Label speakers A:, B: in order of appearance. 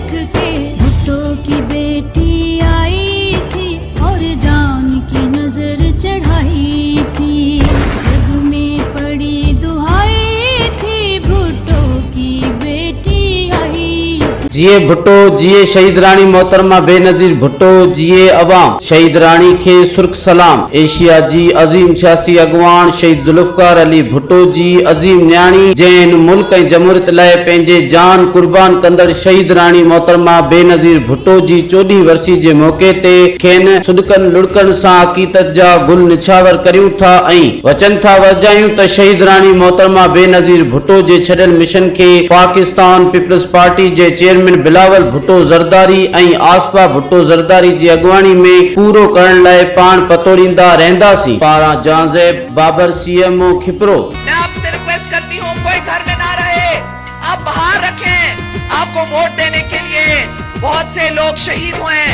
A: देख के भुट्टो की बेटी आई थी और जान की नजर चढ़ाई थी। जग में पड़ी दुहाई थी, भुट्टो की बेटी आई थी।
B: जिए भुट्टो, जिए शहीद रानी मोहतरमा बेनज़ीर भुट्टो, जिए अवाम। शहीद रानी खे सुर्ख सलाम। एशिया जी अज़ीम सियासी अगवान शहीद जुल्फ़िकार अली भुट्टो जी अज़ीम न्याणी, जैन मुल्क ऐं जमहूरियत लाइ पंहिंजे जान कुर्बान कंदड़ शहीद रानी मोहतरमा बेनज़ीर भुट्टो जी 14वीं वरसी जे मौके ते खेनि सुॾकनि लुड़कनि सां अक़ीदत जा गुल निछावर करियूं था ऐं वचन था वॼायूं त शहीद रानी मोहतरमा बेनज़ीर भुट्टो जे छॾियल मिशन खे पाकिस्तान पीपल्स पार्टी जे चेयरमैन बिलावल भुट्टो ज़रदारी ऐं आसफा भुट्टो ज़रदारी जी अॻुवाणी में पूरो करण लाइ पाण पतोड़ींदा रहंदासीं। पारां जाज़ेब बाबर CMO खिपरो।
C: मैं आपसे रिक्वेस्ट करती हूँ, कोई घर में ना रहे, आप बाहर रखें। आपको वोट देने के लिए बहुत से लोग शहीद हुए हैं।